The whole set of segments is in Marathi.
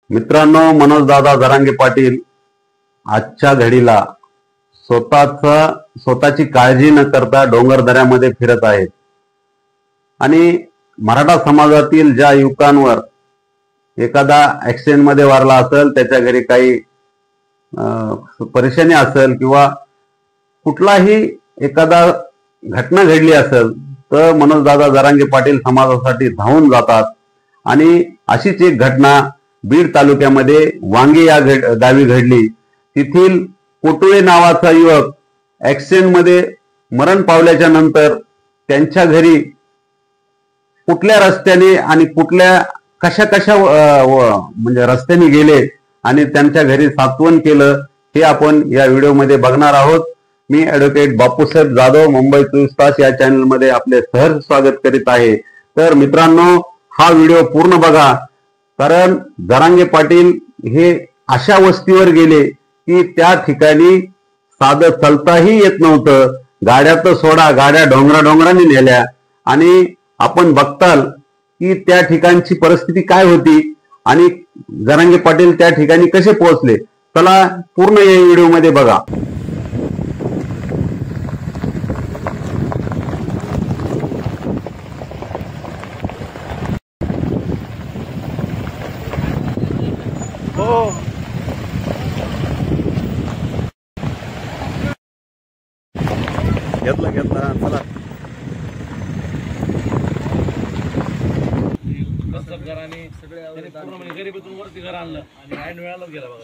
मित्रांनो, मनोजदादा जरांगे पाटील आजच्या घडीला स्वतःची काळजी न करता डोंगरदऱ्यामध्ये फिरत आहेत आणि मराठा समाजातील ज्या युवकांवर एखादा ऍक्सिडेंट मध्ये वारला असेल, त्याच्या घरी काही परेशानी असेल किंवा कुठलाही एखादा घटना घडली असेल तर मनोजदादा जरांगे पाटील समाजासाठी धावून जातात। आणि अशीच एक घटना बीड तालुक्यामध्ये वांगी या गावी घडली। तिथील कोटुळे नावाचा युवक ऍक्सिडेंट मध्ये मरण पावल्याच्या नंतर त्यांच्या घरी कुठल्या रस्त्याने आणि कुठल्या कशा म्हणजे रस्त्याने गेले आणि त्यांच्या घरी सात्वन केलं हे आपण या व्हिडिओमध्ये बघणार आहोत। मी ॲडव्होकेट बापूसाहेब जाधव, मुंबई 24 तास या चॅनल मध्ये आपले सहर्ष स्वागत करीत आहे। तर मित्रांनो, हा व्हिडिओ पूर्ण बघा, कारण जरांगे पाटील हे अशा वस्तीवर गेले की त्या ठिकाणी साधं चालताही येत नव्हतं। गाड्या तर सोडा, गाड्या डोंगराने नेल्या आणि आपण बघताल की त्या ठिकाणची परिस्थिती काय होती आणि जरांगे पाटील त्या ठिकाणी कसे पोहोचले। चला पूर्ण या व्हिडिओ मध्ये बघा। घेतला चला सगळे गरीबीतून वरती घर आणलं आणि हँड वेळालाच गेला बघा।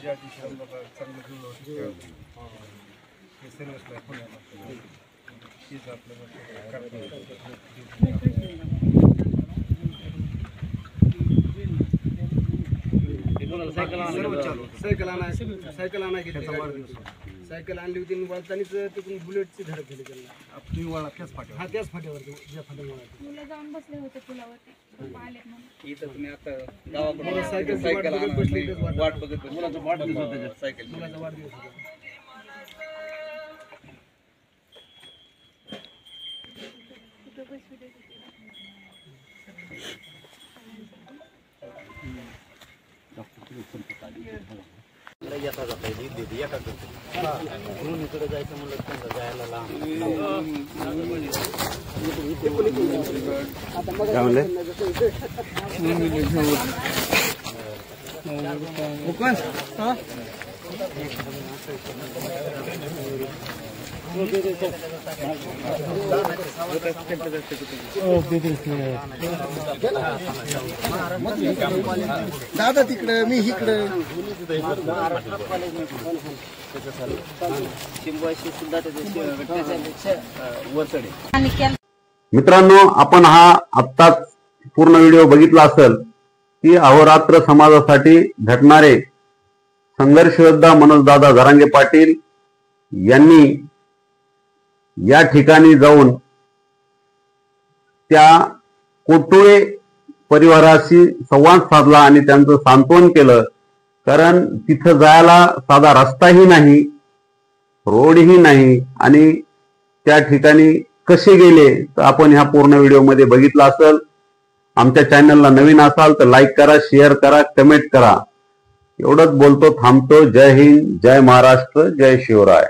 सायकल आणली होती, वळतानीच तिथून बुलेटची धडक झाली त्यांना। तुम्ही वळा त्याच फाट्यावर? हा, त्याच फाट्यावरती ज्या फाट्यावर मुलं जाऊन बसले होते पुलावरती, आले म्हणून इथं तुम्ही आता गावाकडे सायकल बसली, वाट बघत मुलाचा वाढदिवस होता, सायकल मुलाचा वाढदिवस होता। इकडे जायचं म्हणलं जायला दादा तिकडे, मी इकडे। मित्रांनो, आपण हा आत्ताच पूर्ण व्हिडिओ बघितला असेल की अहोरात्र समाजासाठी झटणारे संघर्ष योद्धा मनोजदादा जरांगे पाटील यांनी या ठिकाणी जाऊन त्या कोटुळे परिवाराशी संवाद साधला आणि त्यांचं सांत्वन केलं। कारण तिथं जायला साधा रस्ताही नाही, रोडही नाही आणि त्या ठिकाणी कसे गेले तर आपण ह्या पूर्ण व्हिडिओमध्ये बघितलं असेल। आमच्या चॅनलला नवीन असाल तर लाईक करा, शेअर करा, कमेंट करा। एवढंच बोलतो, थांबतो। जय हिंद, जय महाराष्ट्र, जय शिवराय।